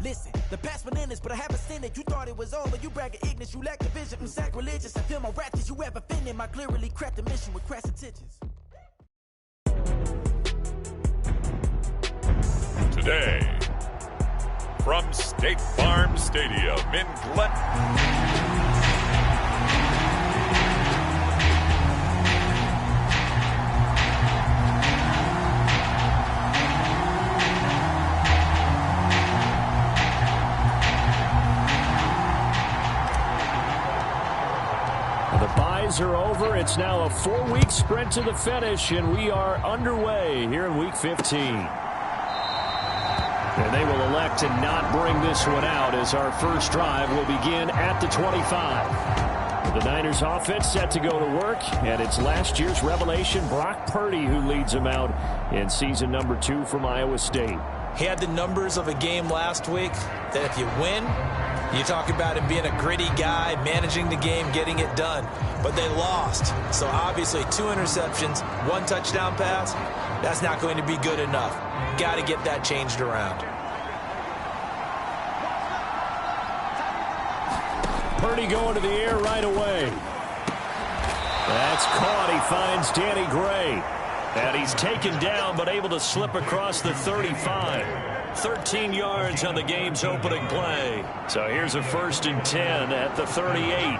Listen, the past bananas, but I haven't seen it. You thought it was over, you bragging ignorance, you lack the vision. I'm sacrilegious, I feel my wrath. Did you ever offended my clearly crafted mission with crass intentions? Today, from State Farm Stadium in Glen. Are over. It's now a 4-week sprint to the finish, and we are underway here in Week 15. And they will elect to not bring this one out as our first drive will begin at the 25. The Niners offense set to go to work, and it's last year's revelation, Brock Purdy, who leads them out in season number 2 from Iowa State. He had the numbers of a game last week that if you win, you talk about him being a gritty guy, managing the game, getting it done. But they lost. So obviously 2 interceptions, 1 touchdown pass, that's not going to be good enough. Got to get that changed around. Purdy going to the air right away. That's caught. He finds Danny Gray. And he's taken down but able to slip across the 35. 13 yards on the game's opening play. So here's a 1st and 10 at the 38.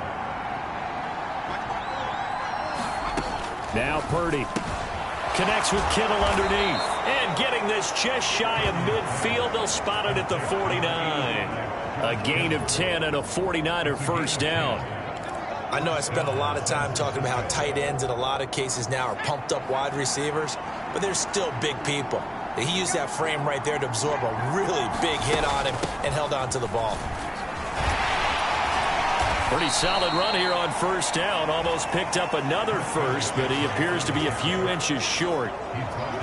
Now Purdy connects with Kittle underneath. And getting this just shy of midfield. They'll spot it at the 49. A gain of 10 and a 49er first down. I know I spend a lot of time talking about how tight ends in a lot of cases now are pumped up wide receivers, but they're still big people. He used that frame right there to absorb a really big hit on him and held on to the ball. Pretty solid run here on first down. Almost picked up another first, but he appears to be a few inches short.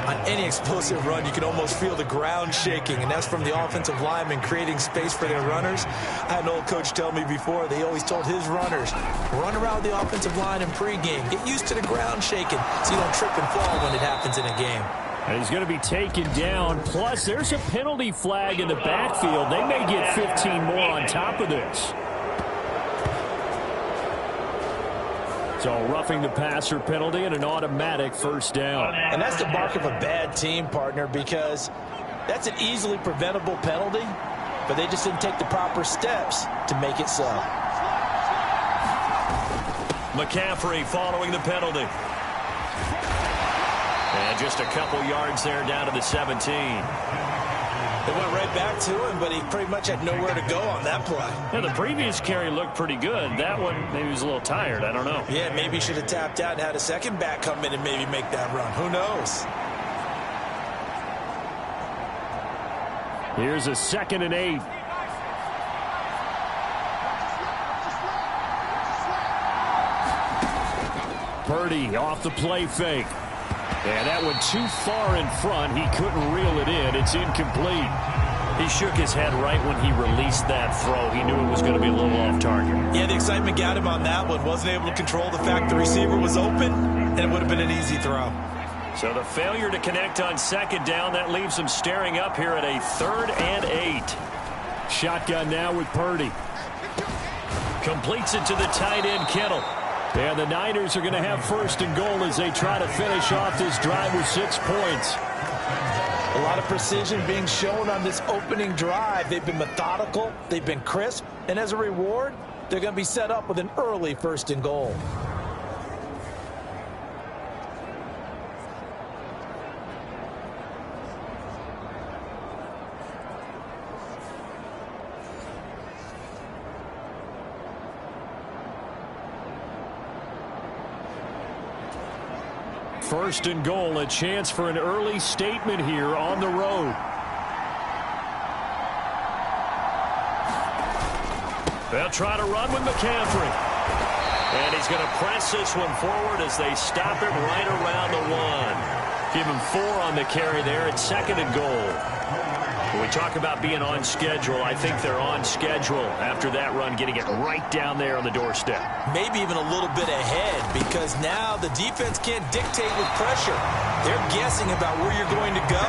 On any explosive run, you can almost feel the ground shaking, and that's from the offensive linemen creating space for their runners. I had an old coach tell me before, they always told his runners, run around the offensive line in pregame. Get used to the ground shaking so you don't trip and fall when it happens in a game. And he's going to be taken down. Plus, there's a penalty flag in the backfield. They may get 15 more on top of this. So roughing the passer penalty and an automatic first down. And that's the mark of a bad team, partner, because that's an easily preventable penalty, but they just didn't take the proper steps to make it so. McCaffrey following the penalty. And just a couple yards there down to the 17. They went right back to him, but he pretty much had nowhere to go on that play. Yeah, the previous carry looked pretty good. That one, maybe he was a little tired. I don't know. Yeah, maybe he should have tapped out and had a second back come in and maybe make that run. Who knows? Here's a 2nd and 8. Purdy off the play fake. And that went too far in front. He couldn't reel it in. It's incomplete. He shook his head right when he released that throw. He knew it was going to be a little off target. Yeah, the excitement got him on that one. Wasn't able to control the fact the receiver was open, and it would have been an easy throw. So the failure to connect on 2nd down, that leaves him staring up here at a 3rd and 8. Shotgun now with Purdy. Completes it to the tight end, Kittle. And the Niners are going to have 1st and goal as they try to finish off this drive with 6 points. A lot of precision being shown on this opening drive. They've been methodical, they've been crisp, and as a reward, they're going to be set up with an early 1st and goal. First and goal, a chance for an early statement here on the road. They'll try to run with McCaffrey. And he's going to press this one forward as they stop him right around the 1. Give him 4 on the carry there at 2nd and goal. When we talk about being on schedule, I think they're on schedule after that run, getting it right down there on the doorstep. Maybe even a little bit ahead, because now the defense can't dictate with pressure. They're guessing about where you're going to go,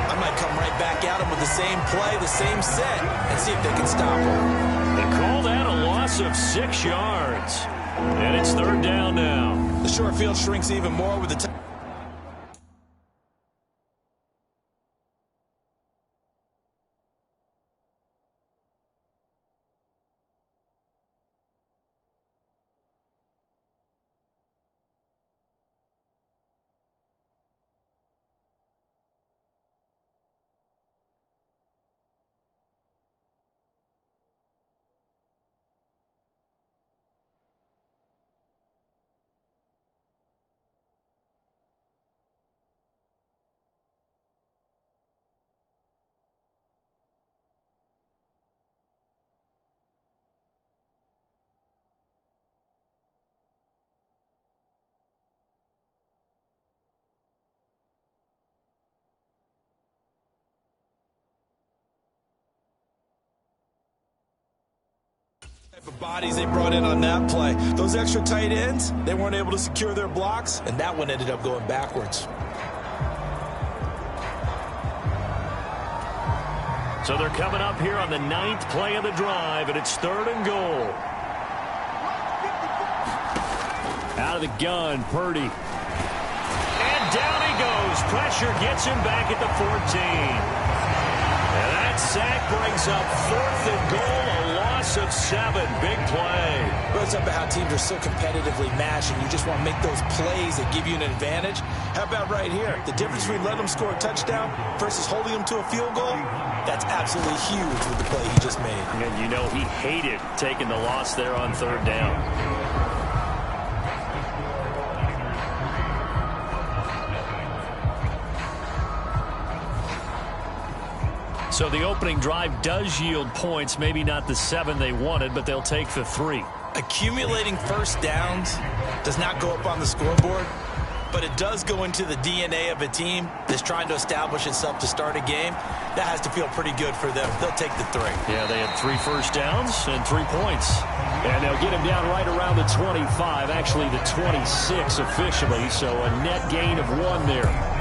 I might come right back at them with the same play, the same set, and see if they can stop them. They call that a loss of 6 yards. And it's third down now. The short field shrinks even more with the time. Of bodies they brought in on that play. Those extra tight ends, they weren't able to secure their blocks, and that one ended up going backwards. So they're coming up here on the 9th play of the drive, and it's third and goal. Out of the gun, Purdy. And down he goes. Pressure gets him back at the 14. And that sack brings up 4th and goal, a loss of 7. Big play. Well, it's up about how teams are so competitively matched, and you just want to make those plays that give you an advantage. How about right here? The difference between letting them score a touchdown versus holding them to a field goal, that's absolutely huge with the play he just made. And you know he hated taking the loss there on third down. So the opening drive does yield points, maybe not the 7 they wanted, but they'll take the 3. Accumulating first downs does not go up on the scoreboard, but it does go into the DNA of a team that's trying to establish itself to start a game. That has to feel pretty good for them. They'll take the 3. Yeah, they had 3 first downs and 3 points. And they'll get him down right around the 25, actually the 26 officially, so a net gain of 1 there.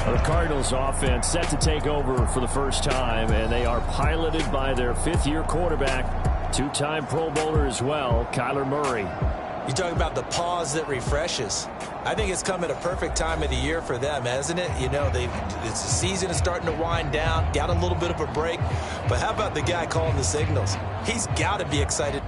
The Cardinals offense set to take over for the first time, and they are piloted by their 5th-year quarterback, 2-time Pro Bowler as well, Kyler Murray. You talk about the pause that refreshes. I think it's come at a perfect time of the year for them, hasn't it? You know, the season is starting to wind down, got a little bit of a break. But how about the guy calling the signals? He's got to be excited.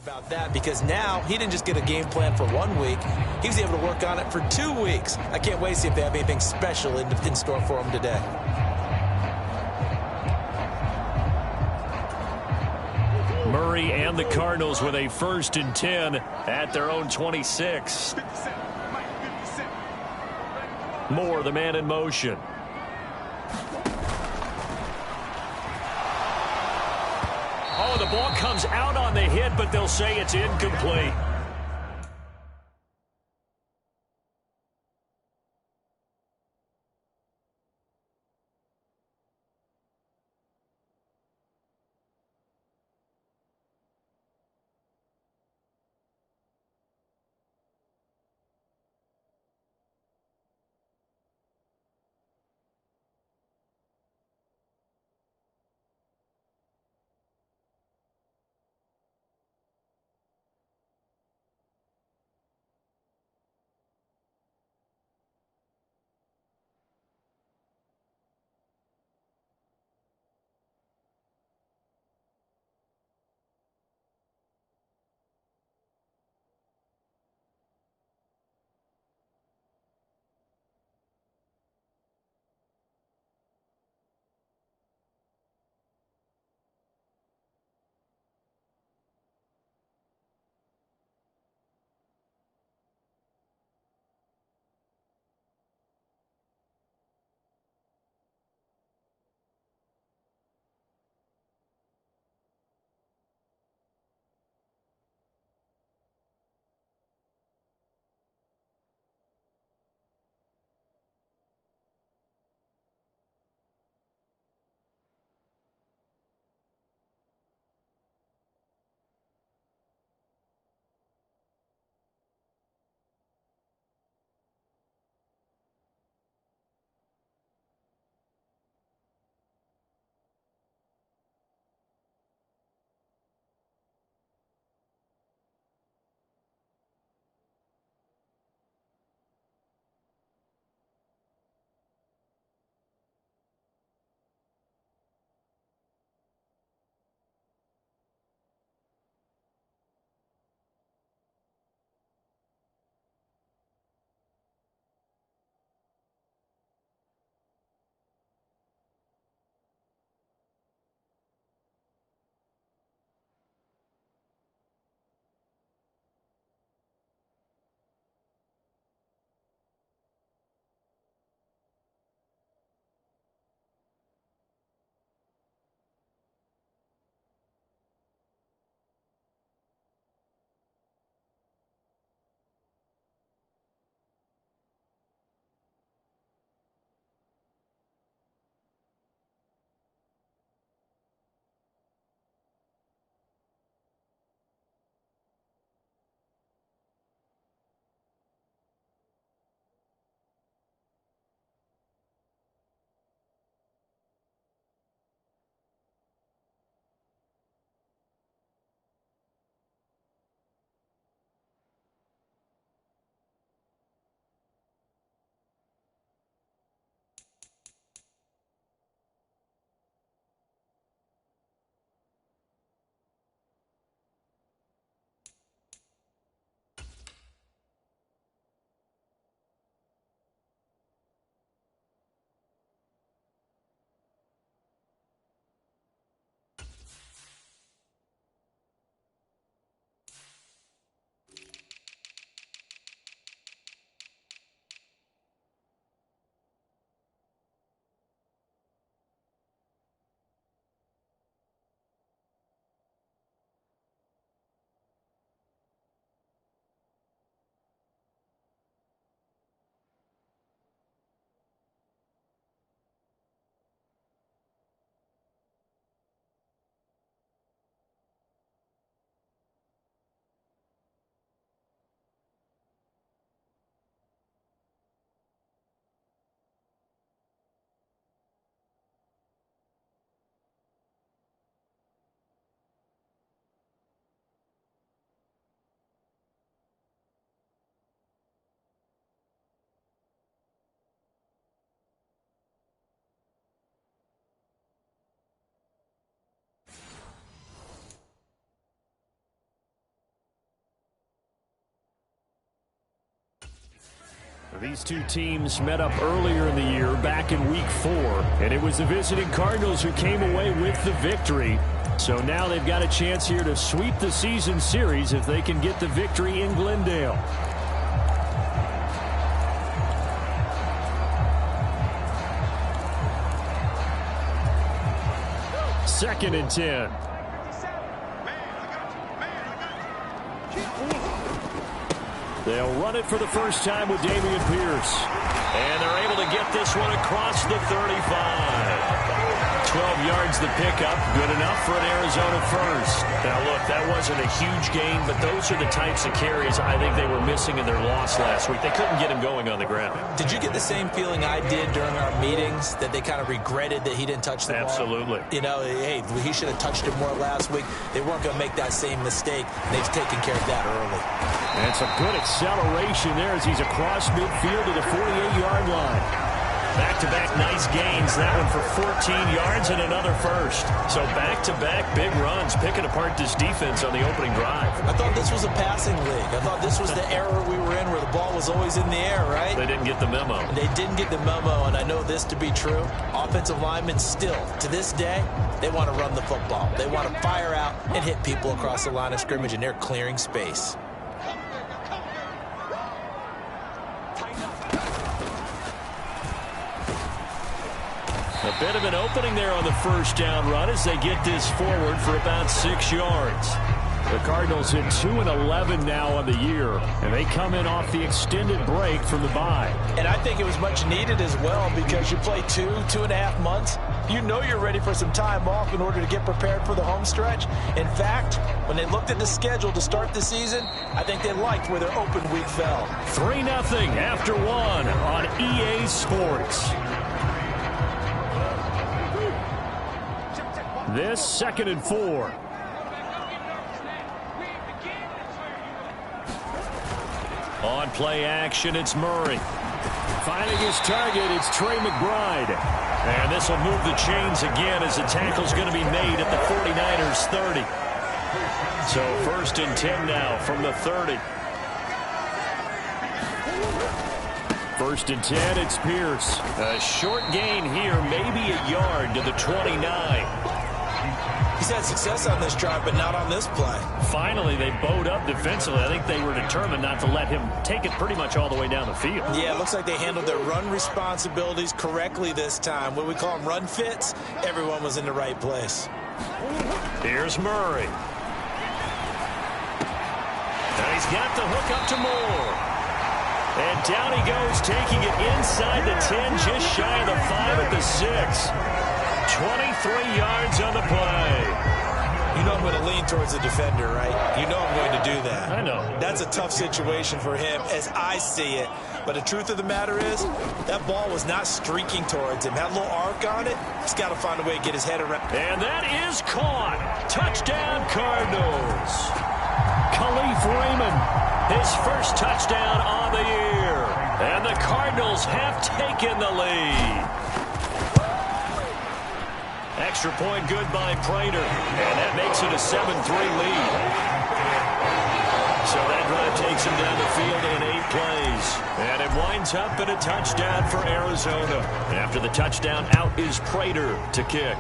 about that because now he didn't just get a game plan for 1 week. He was able to work on it for 2 weeks. I can't wait to see if they have anything special in store for him today. Murray and the Cardinals with a 1st and 10 at their own 26. Moore, the man in motion. Oh, the ball comes out on the hit, but they'll say it's incomplete. These two teams met up earlier in the year, back in Week 4, and it was the visiting Cardinals who came away with the victory. So now they've got a chance here to sweep the season series if they can get the victory in Glendale. Second and 10. They'll run it for the first time with Dameon Pierce. And they're able to get this one across the 35. 12 yards to pick up. Good enough for an Arizona first. Now, look, that wasn't a huge gain, but those are the types of carries I think they were missing in their loss last week. They couldn't get him going on the ground. Did you get the same feeling I did during our meetings, that they kind of regretted that he didn't touch the ball? Absolutely. You know, hey, he should have touched it more last week. They weren't going to make that same mistake. They've taken care of that early. And some good acceleration there as he's across midfield to the 48-yard line. Back-to-back nice gains. That one for 14 yards and another first. So back-to-back big runs, picking apart this defense on the opening drive. I thought this was a passing league. I thought this was the era we were in where the ball was always in the air, right? They didn't get the memo. They didn't get the memo, and I know this to be true. Offensive linemen still, to this day, they want to run the football. They want to fire out and hit people across the line of scrimmage, and they're clearing space. A bit of an opening there on the first down run as they get this forward for about 6 yards. The Cardinals hit 2-11 now on the year, and they come in off the extended break from the bye. And I think it was much needed as well, because you play 2.5 months. You know you're ready for some time off in order to get prepared for the home stretch. In fact, when they looked at the schedule to start the season, I think they liked where their open week fell. 3-0 after 1 on EA Sports. This 2nd and 4. On play action, it's Murray. Finding his target, it's Trey McBride. And this will move the chains again as the tackle's going to be made at the 49ers 30. So 1st and 10 now from the 30. 1st and 10, it's Pierce. A short gain here, maybe a yard to the 29. He's had success on this drive, but not on this play. Finally, they bowed up defensively. I think they were determined not to let him take it pretty much all the way down the field. Yeah, it looks like they handled their run responsibilities correctly this time. What we call them run fits, everyone was in the right place. Here's Murray. And he's got the hook up to Moore. And down he goes, taking it inside the 10, just shy of the 5 at the 6. 23 yards on the play. You know I'm going to lean towards the defender, right? You know I'm going to do that. I know. That's a tough situation for him as I see it. But the truth of the matter is, that ball was not streaking towards him. Had a little arc on it. He's got to find a way to get his head around. And that is caught. Touchdown, Cardinals. Khalif Raymond, his first touchdown on the year. And the Cardinals have taken the lead. Extra point good by Prater, and that makes it a 7-3 lead. So that drive takes him down the field in 8 plays. And it winds up in a touchdown for Arizona. After the touchdown, out is Prater to kick.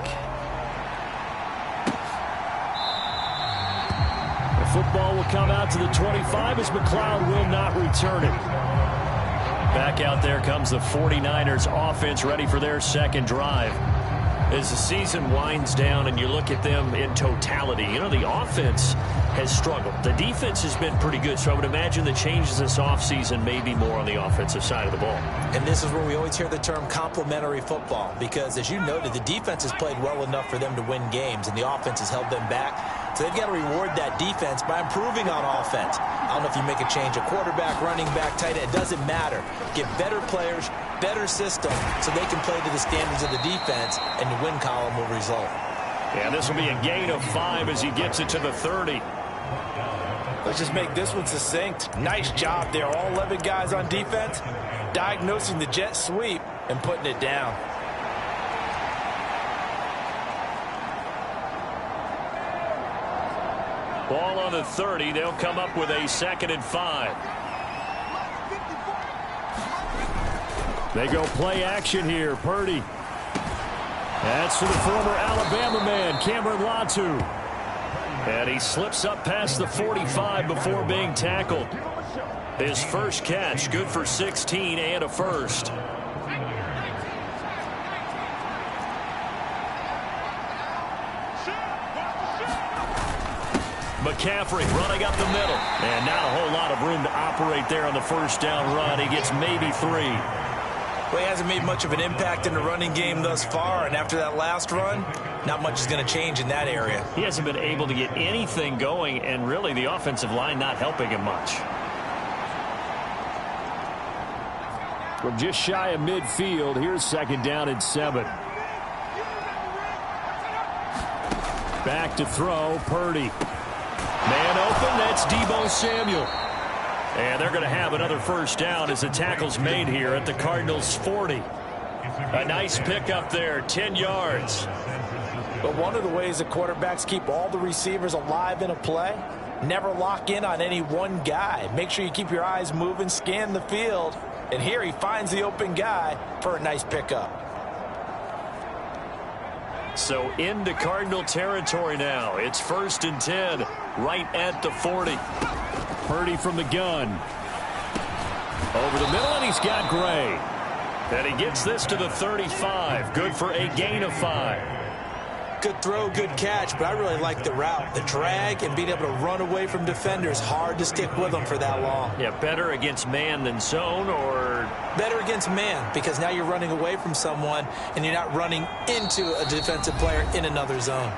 The football will come out to the 25 as McLeod will not return it. Back out there comes the 49ers offense, ready for their second drive. As the season winds down and you look at them in totality, you know, the offense has struggled. The defense has been pretty good, so I would imagine the changes this offseason may be more on the offensive side of the ball. And this is where we always hear the term complementary football, because as you noted, the defense has played well enough for them to win games, and the offense has held them back. So they've got to reward that defense by improving on offense. I don't know if you make a change, a quarterback, running back, tight end, it doesn't matter. Get better players, better system, so they can play to the standards of the defense, and the win column will result. Yeah, this will be a gain of 5 as he gets it to the 30. Let's just make this one succinct. Nice job there, all 11 guys on defense, diagnosing the jet sweep and putting it down. Ball on the 30. They'll come up with a 2nd and 5. They go play action here. Purdy. That's to the former Alabama man, Cameron Latu. And he slips up past the 45 before being tackled. His first catch, good for 16 and a first. McCaffrey running up the middle. And not a whole lot of room to operate there on the first down run. He gets maybe 3. Well, he hasn't made much of an impact in the running game thus far, and after that last run, not much is going to change in that area. He hasn't been able to get anything going, and really the offensive line not helping him much. From just shy of midfield, here's 2nd down and 7. Back to throw, Purdy. Man open, that's Deebo Samuel. And they're going to have another first down as the tackle's made here at the Cardinals' 40. A nice pickup there, 10 yards. But one of the ways that quarterbacks keep all the receivers alive in a play, never lock in on any one guy. Make sure you keep your eyes moving, scan the field. And here he finds the open guy for a nice pickup. So into Cardinal territory now. It's 1st and 10, right at the 40. Purdy from the gun. Over the middle, and he's got Gray. And he gets this to the 35. Good for a gain of 5. Good throw, good catch, but I really like the route. The drag and being able to run away from defenders, hard to stick with them for that long. Yeah, better against man than zone, or? Better against man, because now you're running away from someone and you're not running into a defensive player in another zone.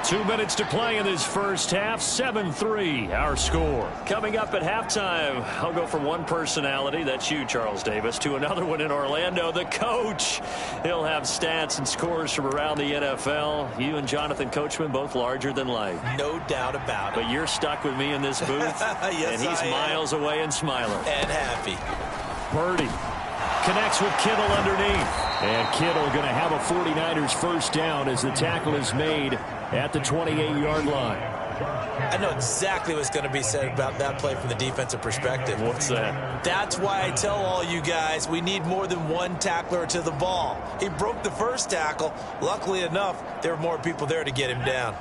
2 minutes to play in this first half. 7-3 our score. Coming up at halftime, I'll go from one personality, that's you, Charles Davis, to another one in Orlando, the coach. He'll have stats and scores from around the NFL. You and Jonathan Coachman both larger than life. No doubt about it. But you're stuck with me in this booth. Yes, and he's miles away and smiling. And happy. Purdy connects with Kittle underneath. And Kittle going to have a 49ers first down as the tackle is made at the 28-yard line. I know exactly what's going to be said about that play from the defensive perspective. What's that? That's why I tell all you guys we need more than one tackler to the ball. He broke the first tackle. Luckily enough, there were more people there to get him down.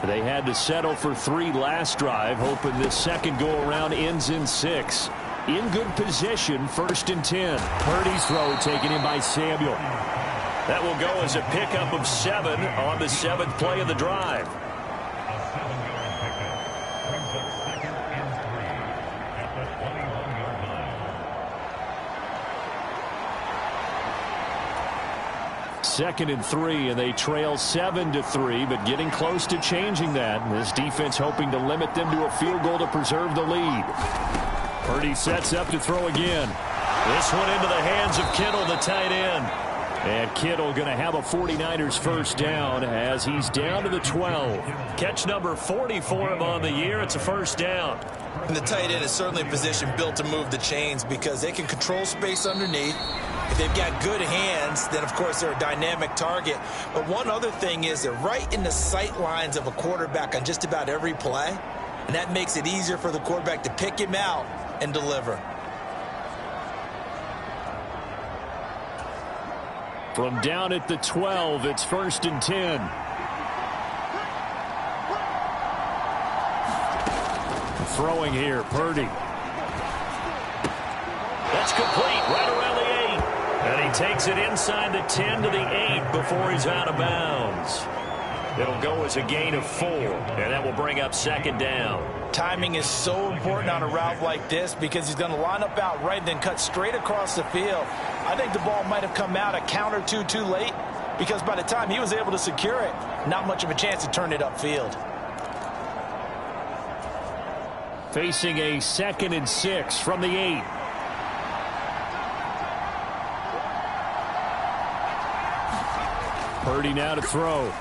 They had to settle for 3 last drive, hoping this second go-around ends in 6. In good position, 1st and 10. Purdy's throw taken in by Samuel. That will go as a pickup of 7 on the 7th play of the drive. Second and 3, and they trail 7-3, but getting close to changing that. This defense hoping to limit them to a field goal to preserve the lead. Purdy sets up to throw again. This one into the hands of Kittle, the tight end. And Kittle going to have a 49ers first down as he's down to the 12. Catch number 40 for him on the year. It's a first down. And the tight end is certainly a position built to move the chains because they can control space underneath. If they've got good hands, then, of course, they're a dynamic target. But one other thing is they're right in the sight lines of a quarterback on just about every play. And that makes it easier for the quarterback to pick him out and deliver. From down at the 12, it's 1st and 10. Throwing here, Purdy. That's complete, right around the 8. And he takes it inside the 10 to the 8 before he's out of bounds. It'll go as a gain of 4, and that will bring up 2nd down. Timing is so important on a route like this because he's going to line up out right and then cut straight across the field. I think the ball might have come out a count or two too late because by the time he was able to secure it, not much of a chance to turn it upfield. Facing a 2nd and 6 from the 8. Purdy now to throw.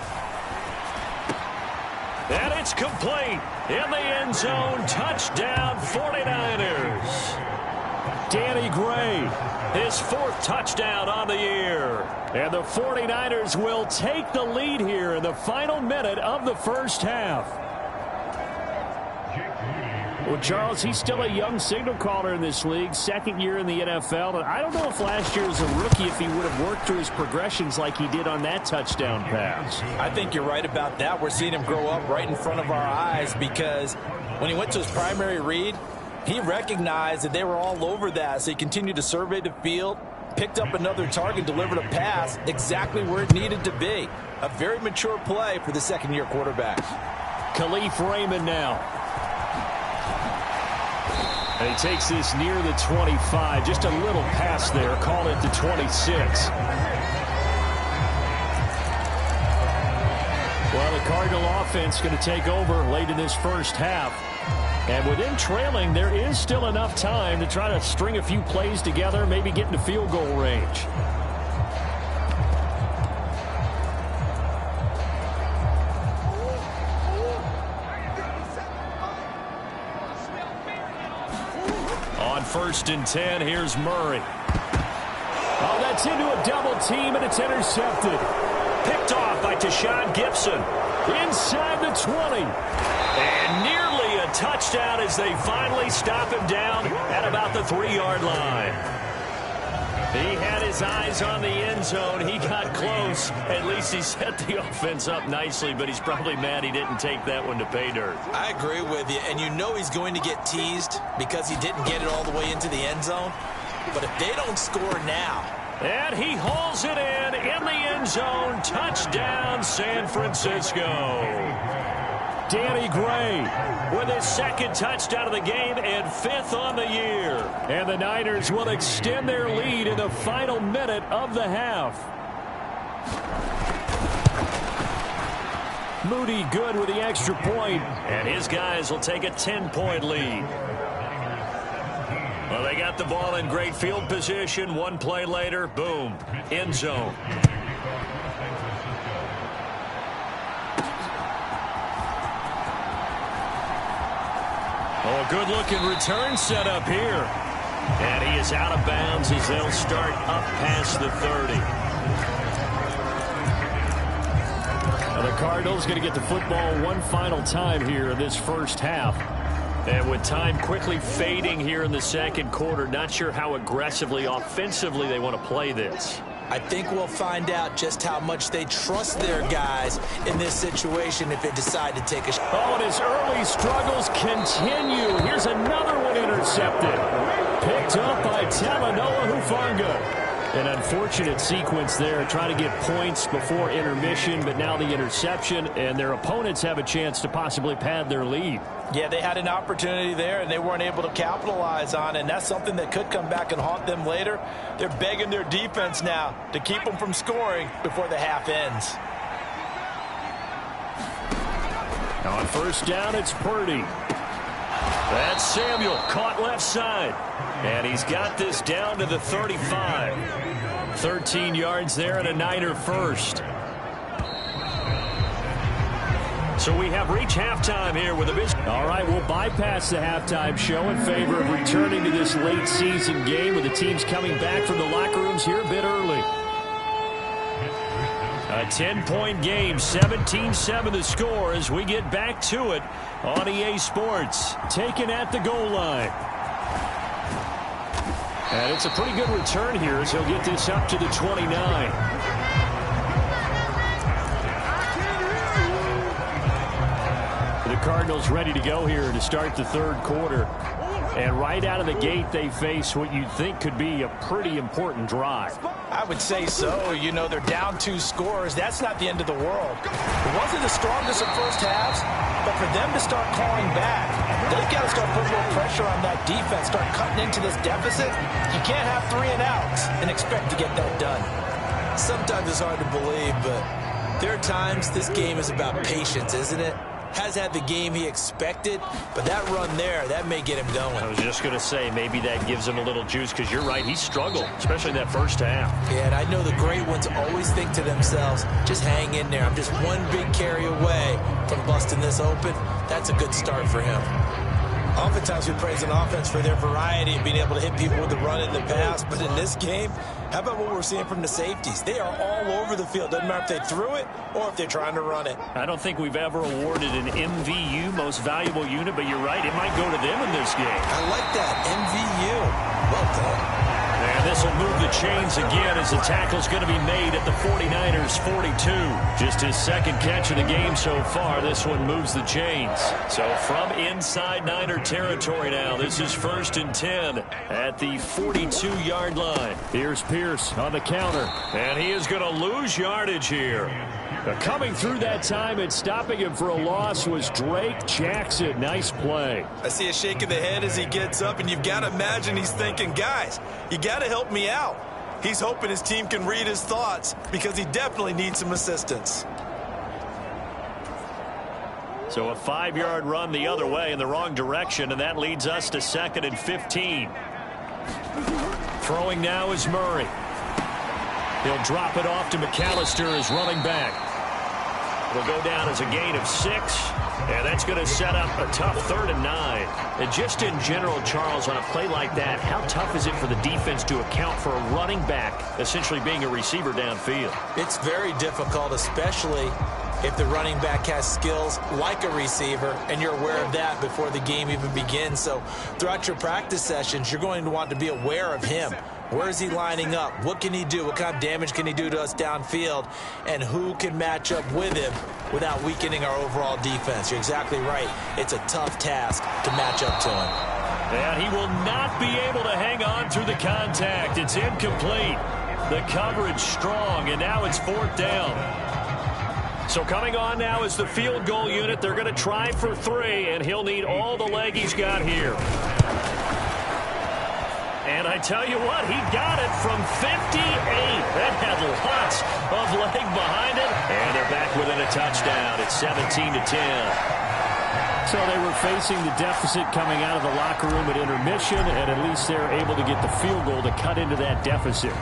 And it's complete. In the end zone, touchdown 49ers. Danny Gray, his 4th touchdown on the year. And the 49ers will take the lead here in the final minute of the first half. Well, Charles, he's still a young signal caller in this league, second year in the NFL, and I don't know if last year as a rookie if he would have worked through his progressions like he did on that touchdown pass. I think you're right about that. We're seeing him grow up right in front of our eyes because when he went to his primary read, he recognized that they were all over that, so he continued to survey the field, picked up another target, delivered a pass exactly where it needed to be. A very mature play for the second-year quarterback. Khalif Raymond now. And he takes this near the 25. Just a little pass there. Call it the 26. Well, the Cardinal offense going to take over late in this first half. And with them trailing, there is still enough time to try to string a few plays together, maybe get into field goal range. On 1st and 10, here's Murray. Oh, that's into a double team, and it's intercepted. Picked off by Tashawn Gibson. Inside the 20. And nearly a touchdown as they finally stop him down at about the 3-yard line. He had his eyes on the end zone. He got close. At least he set the offense up nicely, but he's probably mad he didn't take that one to pay dirt. I agree with you, and you know he's going to get teased because he didn't get it all the way into the end zone. But if they don't score now. And he hauls it in the end zone. Touchdown, San Francisco. Danny Gray with his second touchdown of the game and 5th on the year. And the Niners will extend their lead in the final minute of the half. Moody good with the extra point, and his guys will take a 10-point lead. Well, they got the ball in great field position. One play later, boom, end zone. Oh, good-looking return set up here. And he is out of bounds as they'll start up past the 30. Now the Cardinals going to get the football one final time here in this first half. And with time quickly fading here in the second quarter, not sure how aggressively, offensively they want to play this. I think we'll find out just how much they trust their guys in this situation if they decide to take a shot. Oh, and his early struggles continue. Here's another one intercepted. Picked up by Talanoa Hufanga. An unfortunate sequence there, trying to get points before intermission, but now the interception, and their opponents have a chance to possibly pad their lead. Yeah, they had an opportunity there, and they weren't able to capitalize on it, and that's something that could come back and haunt them later. They're begging their defense now to keep them from scoring before the half ends. Now on 1st down, it's Purdy. That's Samuel, caught left side. And he's got this down to the 35. 13 yards there and a Niner first. So we have reached halftime here with a visit. All right, we'll bypass the halftime show in favor of returning to this late season game with the teams coming back from the locker rooms here a bit early. A 10-point game, 17-7 the score as we get back to it on EA Sports. Taken at the goal line. And it's a pretty good return here as he'll get this up to the 29. The Cardinals ready to go here to start the third quarter. And right out of the gate, they face what you'd think could be a pretty important drive. I would say so. You know, they're down 2 scores. That's not the end of the world. It wasn't the strongest of first halves, but for them to start calling back, they've got to start putting more pressure on that defense, start cutting into this deficit. You can't have 3 and outs and expect to get that done. Sometimes it's hard to believe, but there are times this game is about patience, isn't it? Has had the game he expected, but that run there, that may get him going. I was just going to say, maybe that gives him a little juice, because you're right, he struggled, especially in that first half. Yeah, and I know the great ones always think to themselves, just hang in there. I'm just one big carry away from busting this open. That's a good start for him. Oftentimes we praise an offense for their variety and being able to hit people with the run in the pass. But in this game, how about what we're seeing from the safeties? They are all over the field. Doesn't matter if they threw it or if they're trying to run it. I don't think we've ever awarded an MVU, most valuable unit, but you're right. It might go to them in this game. I like that. MVU. Well done. And this will move the chains again as the tackle's going to be made at the 49ers 42. Just his second catch of the game so far. This one moves the chains. So from inside Niner territory now, this is 1st and 10 at the 42-yard line. Here's Pierce on the counter, and he is going to lose yardage here. Coming through that time and stopping him for a loss was Drake Jackson. Nice play. I see a shake of the head as he gets up, and you've got to imagine he's thinking, guys, you got to help me out. He's hoping his team can read his thoughts because he definitely needs some assistance. So a 5-yard run the other way in the wrong direction, and that leads us to 2nd and 15. Throwing now is Murray. He'll drop it off to McAllister as running back. It'll go down as a gain of 6, and that's going to set up a tough 3rd and 9. And just in general, Charles, on a play like that, how tough is it for the defense to account for a running back essentially being a receiver downfield? It's very difficult, especially if the running back has skills like a receiver, and you're aware of that before the game even begins. So throughout your practice sessions, you're going to want to be aware of him. Where is he lining up? What can he do? What kind of damage can he do to us downfield? And who can match up with him without weakening our overall defense? You're exactly right. It's a tough task to match up to him. And he will not be able to hang on through the contact. It's incomplete. The coverage strong, and now it's 4th down. So coming on now is the field goal unit. They're going to try for 3, and he'll need all the leg he's got here. And I tell you what, he got it from 58. That had lots of leg behind it. And they're back within a touchdown. It's 17-10. So they were facing the deficit coming out of the locker room at intermission, and at least they're able to get the field goal to cut into that deficit.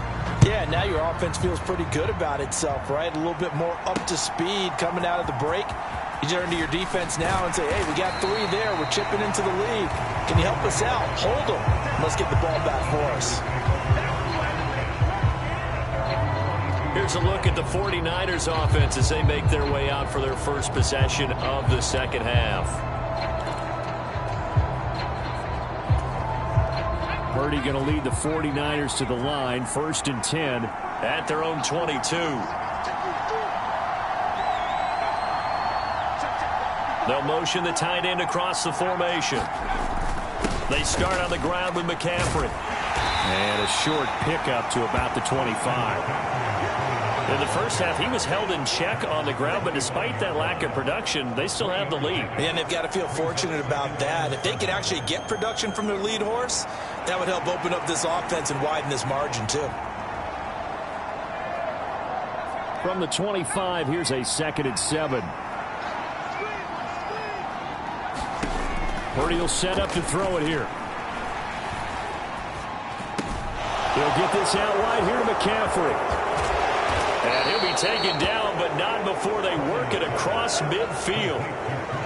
Yeah, now your offense feels pretty good about itself, right? A little bit more up to speed coming out of the break. You turn to your defense now and say, hey, we got 3 there. We're chipping into the lead. Can you help us out? Hold them. Let's get the ball back for us. Here's a look at the 49ers offense as they make their way out for their first possession of the second half. Purdy going to lead the 49ers to the line, 1st and 10 at their own 22. They'll motion the tight end across the formation. They start on the ground with McCaffrey. And a short pickup to about the 25. In the first half, he was held in check on the ground, but despite that lack of production, they still have the lead. And they've got to feel fortunate about that. If they could actually get production from their lead horse, that would help open up this offense and widen this margin, too. From the 25, here's a 2nd and 7. Purdy will set up to throw it here. He'll get this out wide here to McCaffrey. And he'll be taken down, but not before they work it across midfield.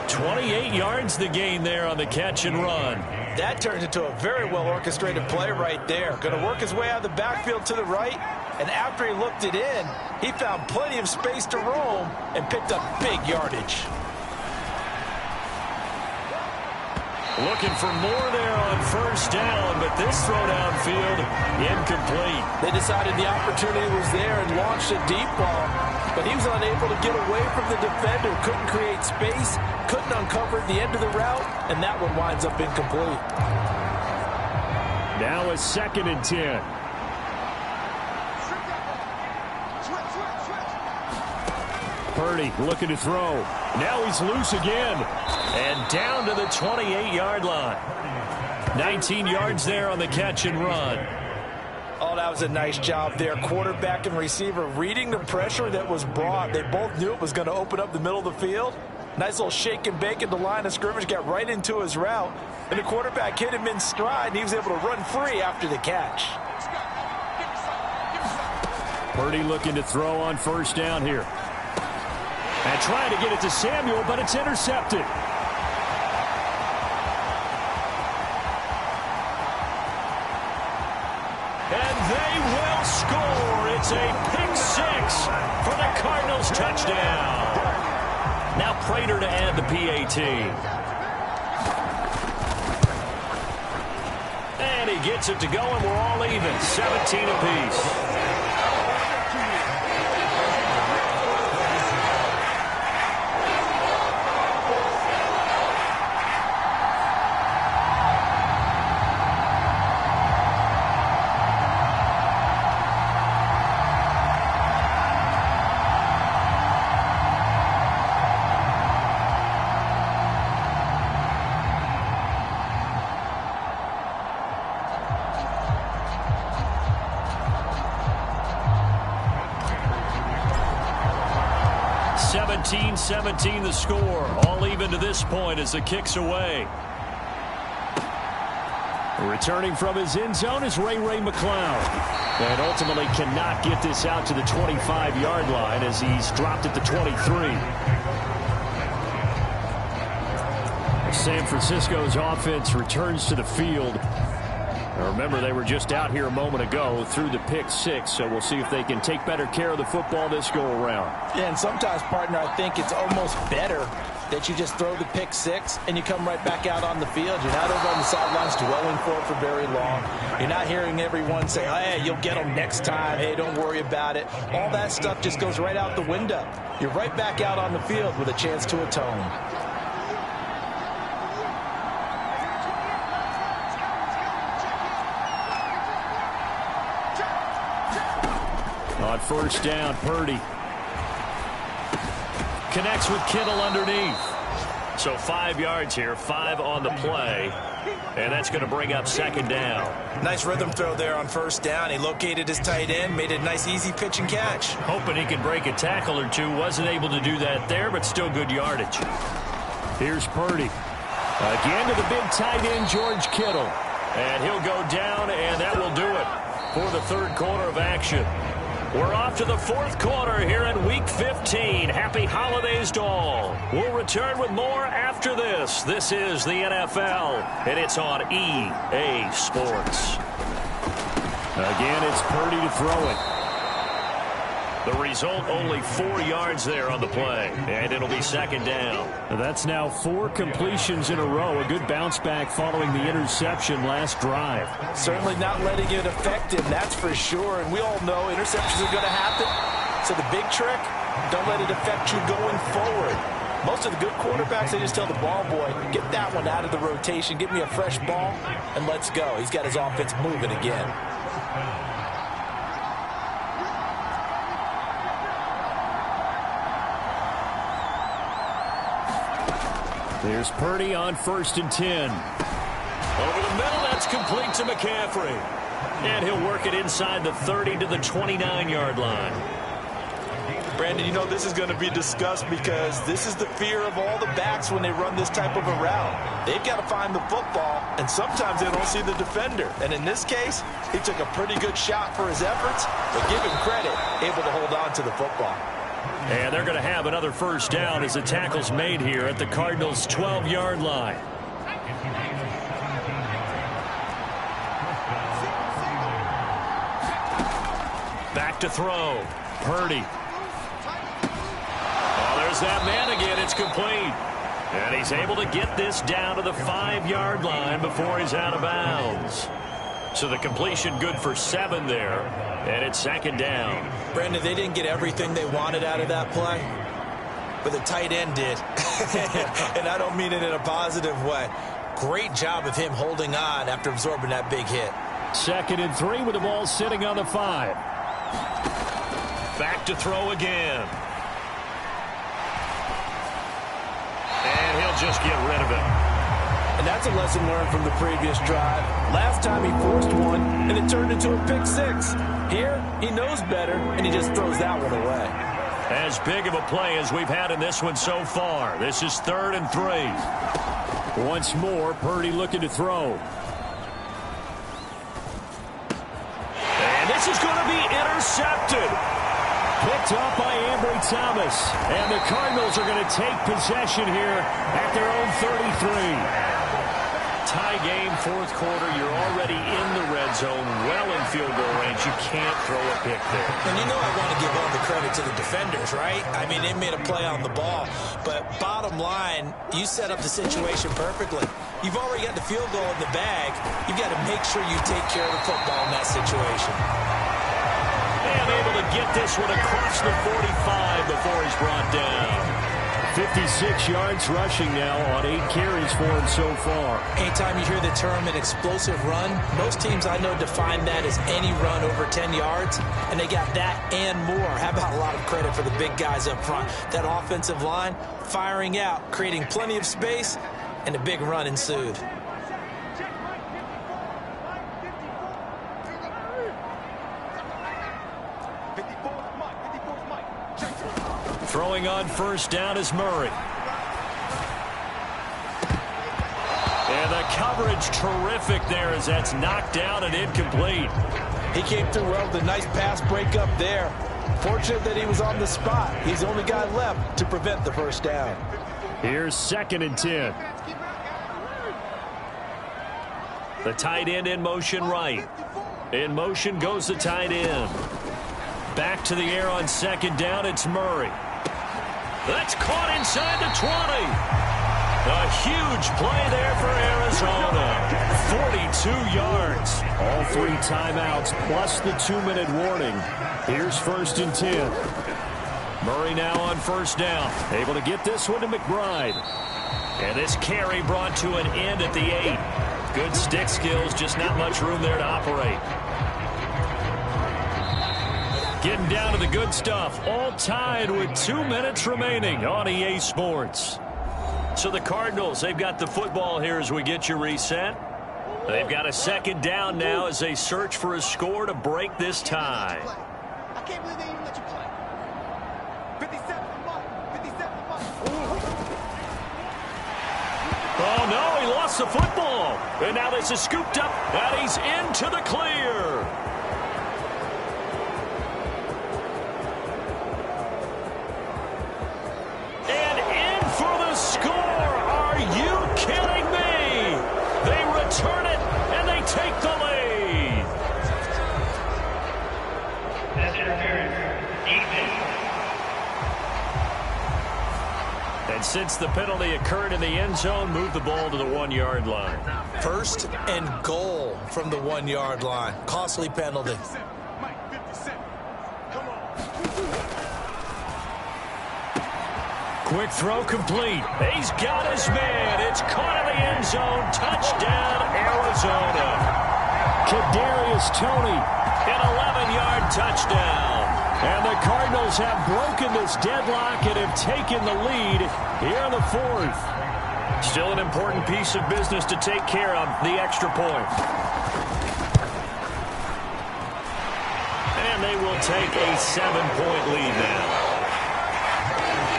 28 yards the gain there on the catch and run. That turns into a very well-orchestrated play right there. Going to work his way out of the backfield to the right, and after he looked it in, he found plenty of space to roam and picked up big yardage. Looking for more there on 1st down, but this throw downfield incomplete. They decided the opportunity was there and launched a deep ball, but he was unable to get away from the defender, couldn't create space, couldn't uncover the end of the route, and that one winds up incomplete. Now a 2nd and 10. Purdy looking to throw. Now he's loose again. And down to the 28-yard line. 19 yards there on the catch and run. Oh, that was a nice job there. Quarterback and receiver reading the pressure that was brought. They both knew it was going to open up the middle of the field. Nice little shake and bake at the line of scrimmage. Got right into his route. And the quarterback hit him in stride, and he was able to run free after the catch. Purdy looking to throw on 1st down here. And trying to get it to Samuel, but it's intercepted. It's a pick six for the Cardinals touchdown. Now Prater to add the PAT. And he gets it to go, and we're all even, 17 apiece. Seventeen the score, all even to this point as the kick's away. Returning from his end zone is Ray McCloud. And ultimately cannot get this out to the 25-yard line as he's dropped at the 23. San Francisco's offense returns to the field. Now remember, they were just out here a moment ago through the pick six, so we'll see if they can take better care of the football this go-around. Yeah, and sometimes, partner, I think it's almost better that you just throw the pick six and you come right back out on the field. You're not over on the sidelines dwelling for it for very long. You're not hearing everyone say, hey, you'll get them next time. Hey, don't worry about it. All that stuff just goes right out the window. You're right back out on the field with a chance to atone. On first down, Purdy connects with Kittle underneath. So 5 yards here, 5 on the play. And that's going to bring up second down. Nice rhythm throw there on first down. He located his tight end, made it a nice easy pitch and catch. Hoping he could break a tackle or two. Wasn't able to do that there, but still good yardage. Here's Purdy. Again to the big tight end, George Kittle. And he'll go down, and that will do it for the third quarter of action. We're off to the fourth quarter here in Week 15. Happy holidays to all. We'll return with more after this. This is the NFL, and it's on EA Sports. Again, it's Purdy to throw it. The result, only 4 yards there on the play, and it'll be second down. That's now 4 completions in a row. A good bounce back following the interception last drive. Certainly not letting it affect him, that's for sure. And we all know interceptions are going to happen. So the big trick, don't let it affect you going forward. Most of the good quarterbacks, they just tell the ball boy, get that one out of the rotation, give me a fresh ball, and let's go. He's got his offense moving again. There's Purdy on 1st and 10. Over the middle, that's complete to McCaffrey. And he'll work it inside the 30 to the 29-yard line. Brandon, you know this is going to be discussed because this is the fear of all the backs when they run this type of a route. They've got to find the football, and sometimes they don't see the defender. And in this case, he took a pretty good shot for his efforts, but give him credit, able to hold on to the football. And they're going to have another first down as the tackle's made here at the Cardinals' 12-yard line. Back to throw. Purdy. Oh, there's that man again. It's complete. And he's able to get this down to the 5-yard line before he's out of bounds. So the completion good for 7 there. And it's second down. Brandon, they didn't get everything they wanted out of that play, but the tight end did. And I don't mean it in a positive way. Great job of him holding on after absorbing that big hit. 2nd and 3 with the ball sitting on the 5. Back to throw again. And he'll just get rid of it. And that's a lesson learned from the previous drive. Last time he forced one, and it turned into a pick six. Here, he knows better, and he just throws that one away. As big of a play as we've had in this one so far. This is 3rd and 3. Once more, Purdy looking to throw. And this is going to be intercepted. Picked up by Ambry Thomas. And the Cardinals are going to take possession here at their own 33. Tie game, fourth quarter. You're already in the red zone, well in field goal range. You can't throw a pick there. And you know I want to give all the credit to the defenders, right? I mean, they made a play on the ball. But bottom line, you set up the situation perfectly. You've already got the field goal in the bag. You've got to make sure you take care of the football in that situation. And able to get this one across the 45 before he's brought down. 56 yards rushing now on 8 carries for him so far. Anytime you hear the term an explosive run, most teams I know define that as any run over 10 yards, and they got that and more. How about a lot of credit for the big guys up front? That offensive line firing out, creating plenty of space, and a big run ensued. Throwing on first down is Murray. And the coverage terrific there as that's knocked down and incomplete. He came through well with a nice pass breakup there. Fortunate that he was on the spot. He's the only guy left to prevent the first down. Here's 2nd and 10. The tight end in motion right. In motion goes the tight end. Back to the air on 2nd down. It's Murray. That's caught inside the 20. A huge play there for Arizona. 42 yards. All 3 timeouts plus the 2-minute warning. Here's 1st and 10. Murray now on first down. Able to get this one to McBride. And this carry brought to an end at the 8. Good stick skills, just not much room there to operate. Getting down to the good stuff. All tied with 2 minutes remaining on EA Sports. So the Cardinals, they've got the football here as we get you reset. They've got a 2nd down now as they search for a score to break this tie. I can't believe they even let you play. 57 month. Oh, no, he lost the football. And now this is scooped up, and he's into the clear. And in for the score. Are you kidding me? They return it, and they take the lead. And since the penalty occurred in the end zone, move the ball to the 1-yard line. 1st and goal from the 1-yard line. Costly penalty. Quick throw complete. He's got his man. It's caught in the end zone. Touchdown, Arizona. Kadarius Toney, an 11-yard touchdown. And the Cardinals have broken this deadlock and have taken the lead here in the 4th. Still an important piece of business to take care of, the extra point. And they will take a 7-point lead now.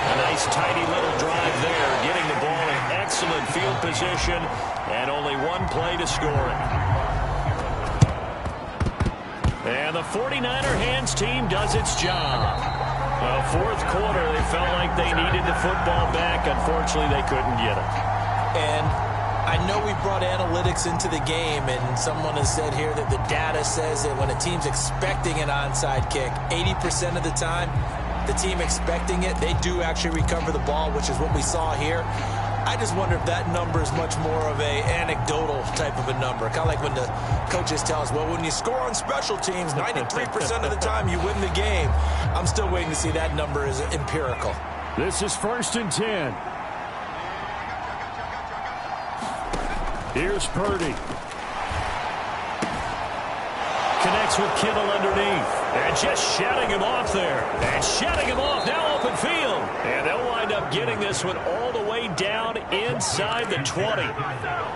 A nice tidy little drive there, getting the ball in excellent field position, and only 1 play to score it. And the 49er hands team does its job. Well, 4th quarter, they felt like they needed the football back. Unfortunately, they couldn't get it. And I know we brought analytics into the game, and someone has said here that the data says that when a team's expecting an onside kick, 80% of the time, the team expecting it, they do actually recover the ball, which is what we saw here. I just wonder if that number is much more of a anecdotal type of a number. Kind of like when the coaches tell us, well, when you score on special teams, 93% of the time you win the game. I'm still waiting to see that number is empirical. This is 1st and 10. Here's Purdy. Connects with Kittle underneath. And just shutting him off there. And shutting him off now open field. And they'll wind up getting this one all the way down inside the 20.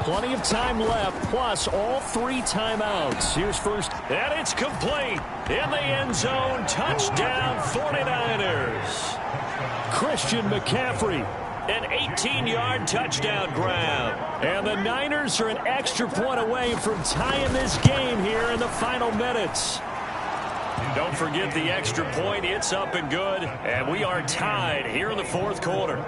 Plenty of time left, plus all 3 timeouts. Here's first. And it's complete. In the end zone, touchdown 49ers. Christian McCaffrey. An 18-yard touchdown grab. And the Niners are an extra point away from tying this game here in the final minutes. Don't forget the extra point. It's up and good. And we are tied here in the 4th quarter.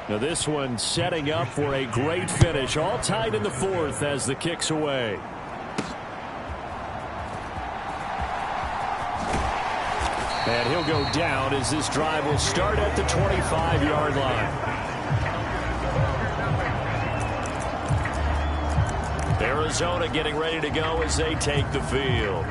Now this one setting up for a great finish. All tied in the fourth as the kick's away. And he'll go down as this drive will start at the 25-yard line. Arizona getting ready to go as they take the field.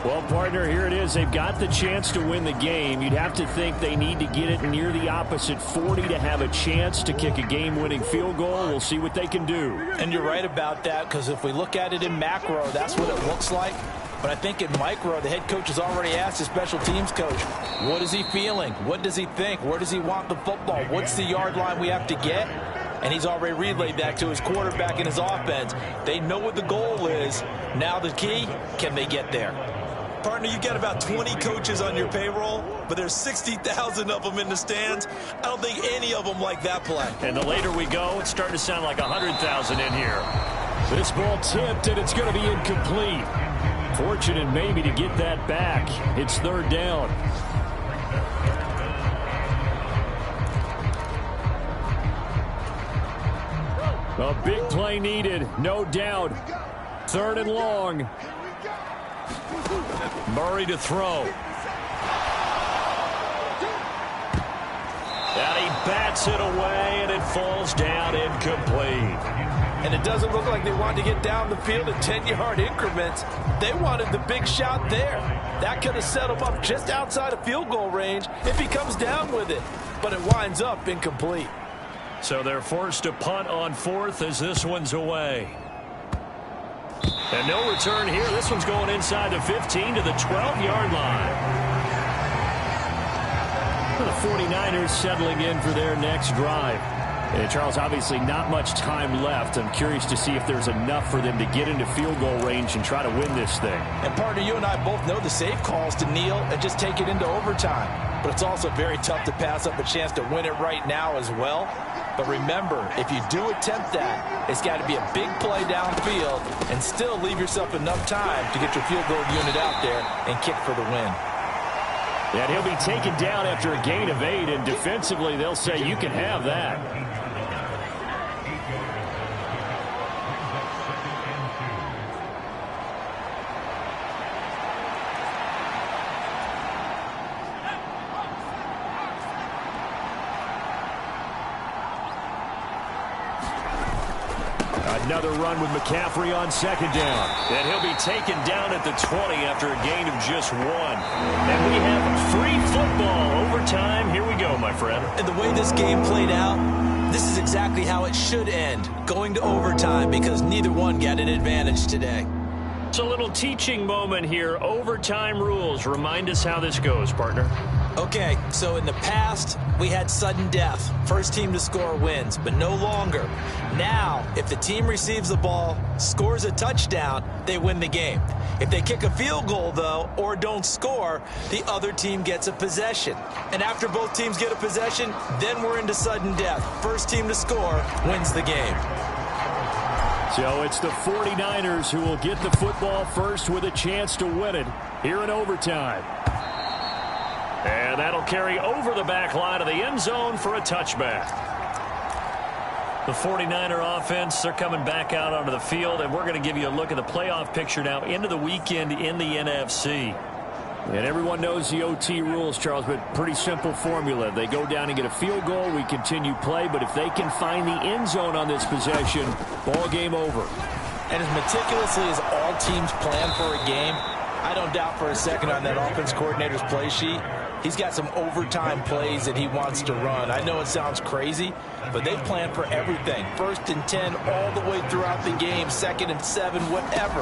Well, partner, here it is. They've got the chance to win the game. You'd have to think they need to get it near the opposite 40 to have a chance to kick a game-winning field goal. We'll see what they can do. And you're right about that, because if we look at it in macro, that's what it looks like. But I think in micro, the head coach has already asked the special teams coach, what is he feeling? What does he think? Where does he want the football? What's the yard line we have to get? And he's already relayed that to his quarterback and his offense. They know what the goal is. Now the key, can they get there? Partner, you got about 20 coaches on your payroll, but there's 60,000 of them in the stands. I don't think any of them like that play. And the later we go, it's starting to sound like 100,000 in here. This ball tipped, and it's going to be incomplete. Fortunate maybe to get that back. It's third down. A big play needed, no doubt. Third and long. Murray to throw. And he bats it away, and it falls down incomplete. And it doesn't look like they wanted to get down the field in 10-yard increments. They wanted the big shot there. That could have set them up just outside of field goal range if he comes down with it. But it winds up incomplete. So they're forced to punt on fourth as this one's away. And no return here. This one's going inside the 15 to the 12-yard line. The 49ers settling in for their next drive. And Charles, obviously not much time left. I'm curious to see if there's enough for them to get into field goal range and try to win this thing. And partner, you and I both know the safe calls to kneel and just take it into overtime. But it's also very tough to pass up a chance to win it right now as well. But remember, if you do attempt that, it's got to be a big play downfield and still leave yourself enough time to get your field goal unit out there and kick for the win. And he'll be taken down after a gain of 8, and defensively they'll say you can have that. Another run with McCaffrey on second down. And he'll be taken down at the 20 after a gain of just 1. And we have free football. Overtime. Here we go, my friend. And the way this game played out, this is exactly how it should end. Going to overtime because neither one got an advantage today. It's a little teaching moment here. Overtime rules. Remind us how this goes, partner. Okay, so in the past, we had sudden death. First team to score wins, but no longer. Now, if the team receives the ball, scores a touchdown, they win the game. If they kick a field goal, though, or don't score, the other team gets a possession. And after both teams get a possession, then we're into sudden death. First team to score wins the game. So it's the 49ers who will get the football first with a chance to win it here in overtime. And that'll carry over the back line of the end zone for a touchback. The 49er offense, they're coming back out onto the field, and we're going to give you a look at the playoff picture now into the weekend in the NFC. And everyone knows the OT rules, Charles, but pretty simple formula. They go down and get a field goal, we continue play, but if they can find the end zone on this possession, ball game over. And as meticulously as all teams plan for a game, I don't doubt for a second on that offense coordinator's play sheet, he's got some overtime plays that he wants to run. I know it sounds crazy, but they've planned for everything. 1st and 10 all the way throughout the game, 2nd and 7, whatever.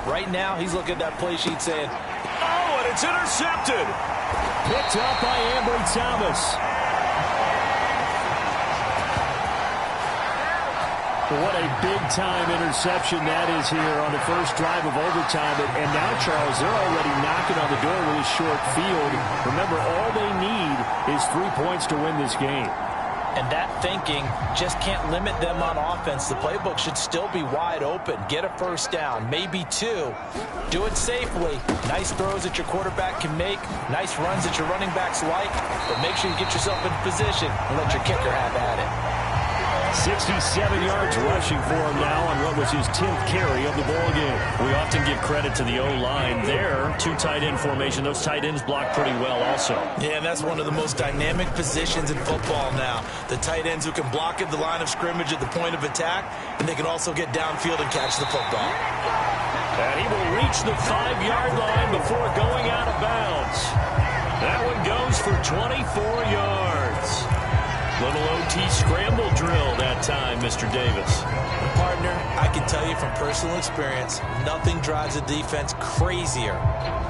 Right now, he's looking at that play sheet saying, oh, and it's intercepted. Picked up by Ambry Thomas. What a big-time interception that is here on the first drive of overtime. And now, Charles, they're already knocking on the door with a short field. Remember, all they need is 3 points to win this game. And that thinking just can't limit them on offense. The playbook should still be wide open. Get a first down, maybe 2. Do it safely. Nice throws that your quarterback can make. Nice runs that your running backs like. But make sure you get yourself in position and let your kicker have at it. 67 yards rushing for him now on what was his 10th carry of the ball game. We often give credit to the O-line there. Two tight end formation. Those tight ends block pretty well also. Yeah, and that's one of the most dynamic positions in football now. The tight ends who can block at the line of scrimmage at the point of attack, and they can also get downfield and catch the football. And he will reach the 5-yard line before going out of bounds. That one goes for 24 yards. Little OT scramble drill that time, Mr. Davis. Partner, I can tell you from personal experience, nothing drives a defense crazier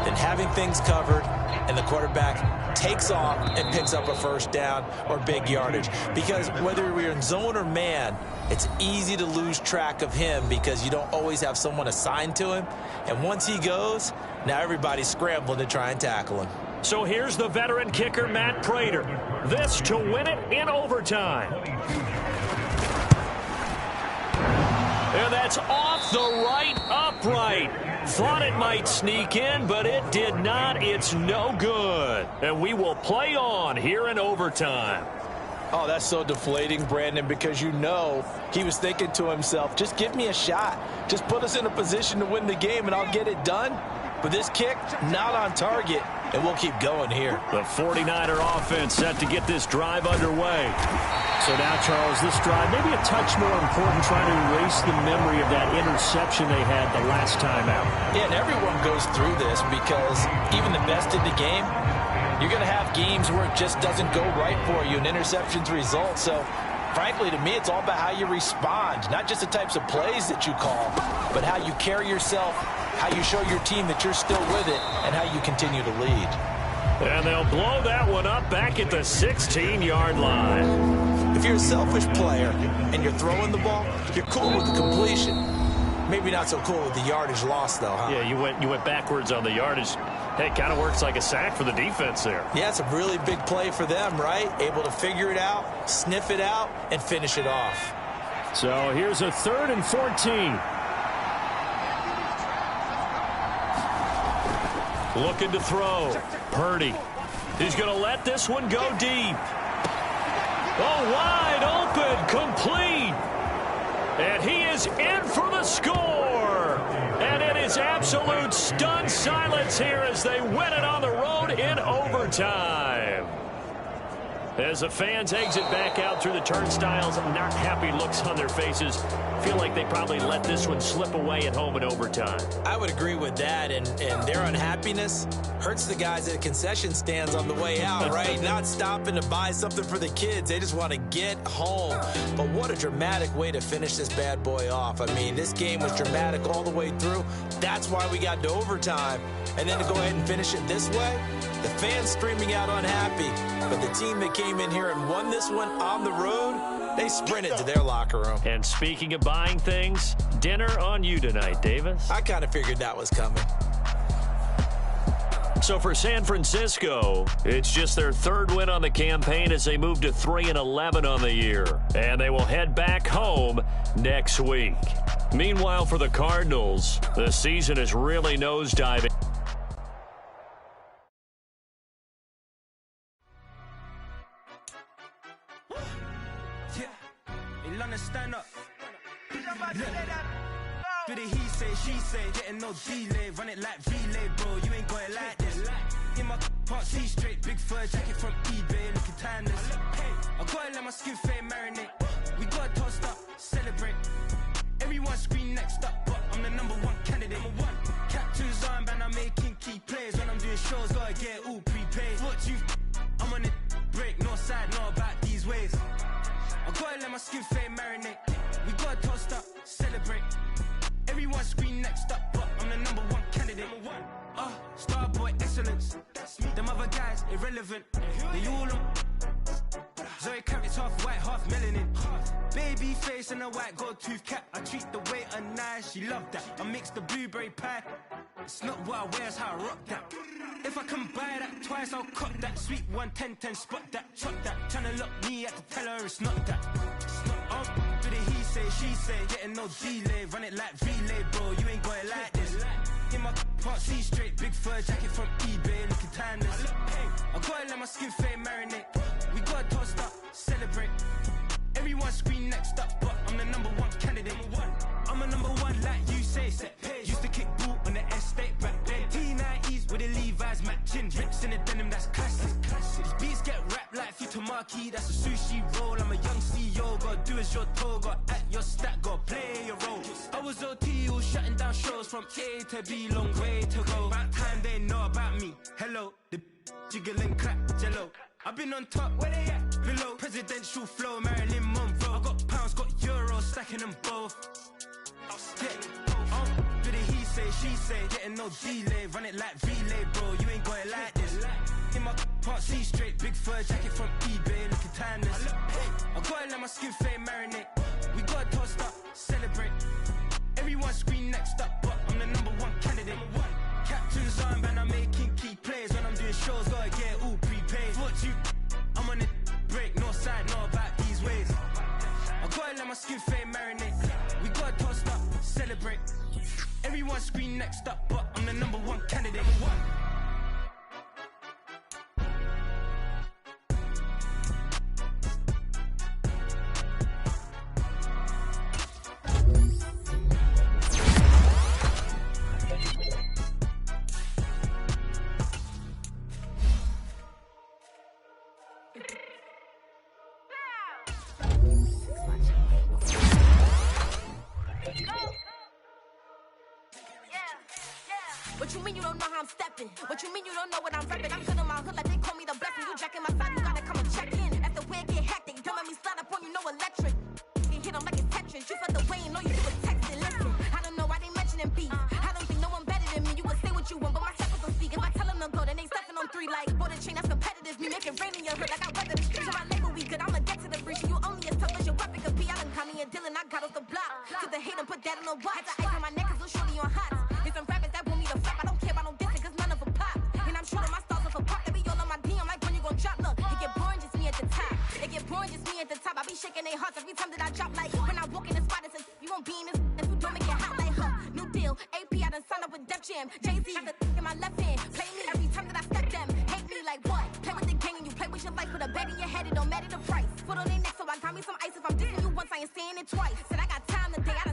than having things covered and the quarterback takes off and picks up a first down or big yardage. Because whether we're in zone or man, it's easy to lose track of him because you don't always have someone assigned to him. And once he goes, now everybody's scrambling to try and tackle him. So here's the veteran kicker, Matt Prater. This to win it in overtime. And that's off the right upright. Thought it might sneak in, but it did not. It's no good. And we will play on here in overtime. Oh, that's so deflating, Brandon, because you know he was thinking to himself, just give me a shot. Just put us in a position to win the game, and I'll get it done. But this kick, not on target, and we'll keep going here. The 49er offense set to get this drive underway. So now, Charles, this drive maybe a touch more important, trying to erase the memory of that interception they had the last time out. Yeah, and everyone goes through this because even the best in the game, you're going to have games where it just doesn't go right for you, and interceptions result. So, frankly, to me, it's all about how you respond, not just the types of plays that you call, but how you carry yourself, how you show your team that you're still with it, and how you continue to lead. And they'll blow that one up back at the 16-yard line. If you're a selfish player and you're throwing the ball, you're cool with the completion. Maybe not so cool with the yardage loss, though, huh? Yeah, you went backwards on the yardage. Hey, it kind of works like a sack for the defense there. Yeah, it's a really big play for them, right? Able to figure it out, sniff it out, and finish it off. So here's a 3rd and 14. Looking to throw. Purdy. He's going to let this one go deep. Oh, wide open, complete. And he is in for the score. And it is absolute stunned silence here as they win it on the road in overtime. As the fans exit back out through the turnstiles, not happy looks on their faces. Feel like they probably let this one slip away at home in overtime. I would agree with that, and their unhappiness hurts the guys at concession stands on the way out, right? Not stopping to buy something for the kids. They just want to get home. But what a dramatic way to finish this bad boy off. I mean, this game was dramatic all the way through. That's why we got to overtime. And then to go ahead and finish it this way, the fans streaming out unhappy. But the team that came in here and won this one on the road, they sprinted to their locker room. And speaking of buying things, dinner on you tonight, Davis. I kind of figured that was coming. So for San Francisco, it's just their 3rd win on the campaign as they move to 3-11 on the year. And they will head back home next week. Meanwhile, for the Cardinals, the season is really nosediving. Stand up. Do the he say, she say, getting no delay, run it like relay, bro. You ain't got it like this. In my part C straight, big fur jacket from eBay, looking timeless. I gotta let my skin fade marinate. We gotta toast up, celebrate. Everyone scream next up, but I'm the #1 candidate. Captain's armband, I'm making key plays. When I'm doing shows, gotta get all prepaid. I'm on it, break, no side, know about these ways. I gotta let my skin fade marinate. We gotta toast up, celebrate. Everyone scream next up, but I'm the #1 candidate. Starboy excellence. Them other guys irrelevant. They all Zoe Kravitz half white, half melanin. Baby face and a white gold tooth cap. I treat the waiter nice, she love that. I mix the blueberry pie. It's not what I wear, it's how I rock that. If I can buy that twice, I'll cut that. Sweet 110, spot that, chop that. Tryna lock me at the tell her it's not that. Do the he say, she say, getting no delay, run it like relay, bro. You ain't got it like this. In my part C straight, big fur jacket from eBay, looking timeless. I gotta let my skin fade marinate. We gotta toast up, celebrate. Everyone scream next up, but I'm the #1 candidate. I'm a #1 like you say. Used to kick boot on the estate back then. T90s with the Levi's matching. Rips in the denim, that's classic. These beats get wrapped like Futamaki, that's a sushi roll. I'm a young CEO, gotta do as you're told. Gotta act your stat, gotta play your role. I was OT, all shutting down shows from A to B, long way to go. About time they know about me. Hello, the jiggle and clap, jello. I've been on top, where they at? Below, presidential flow, Marilyn Monroe. I got pounds, got euros, stacking them both. Do the he say, she say, getting no delay, run it like relay, bro. You ain't got it like this. In my can't see straight, big fur jacket from eBay, looking timeless. I gotta let my skin fade marinate. We gotta toast up, celebrate. Everyone scream next up, but I'm the #1 candidate. Captain's armband, I'm making key plays. When I'm doing shows, gotta get all prepaid. What you, I'm on it, break, no side, know about these ways. I gotta let my skin fade marinate. We gotta toast up, celebrate. Everyone scream next up, but I'm the #1 candidate. What you mean you don't know how I'm stepping? What you mean you don't know what I'm repping? I'm good in my hood like they call me the blessing. You jacking my side, you gotta come and check in. As the way get hectic, don't let me slide up on you, no electric. You hit them like it's Tetris. You felt the way and all you do is text it. Listen, I don't know why they mentioning beef. I don't think no one better than me. You would say what you want, but my seconds don't speak. If I tell them to go, then they stepping on 3 like border chain. That's competitive. Me making rain in your hood like I weather the streets. So I label we good. I'ma get to the breach. You only as tough as your weapon could be. I done caught me a Dylan. I got off the block. Took the hate and put that on the watch. Had the ice on my neck 'cause little shorty on hot. There's some rappers that want me to flap. I don't care about no dissing 'cause none of them pop. And I'm shooting my stars off a pop. They be all on my DM like when you gon' drop. Look, it get boring just me at the top. It get boring just me at the top. I be shaking their hearts every time that I drop. Like when I walk in the spot, it says you won't be in this. If you don't make it hot like her. New deal, AP. I done signed up with Def Jam. Jay-Z got the in my left hand. Play me every time that I step them. Hate me like what? Play with the gang and you play with your life. Put a bet in your head, it don't matter the price. Put on their neck, so I got me some ice. If I'm dissing you once, I ain't saying it twice. Said I got time today. I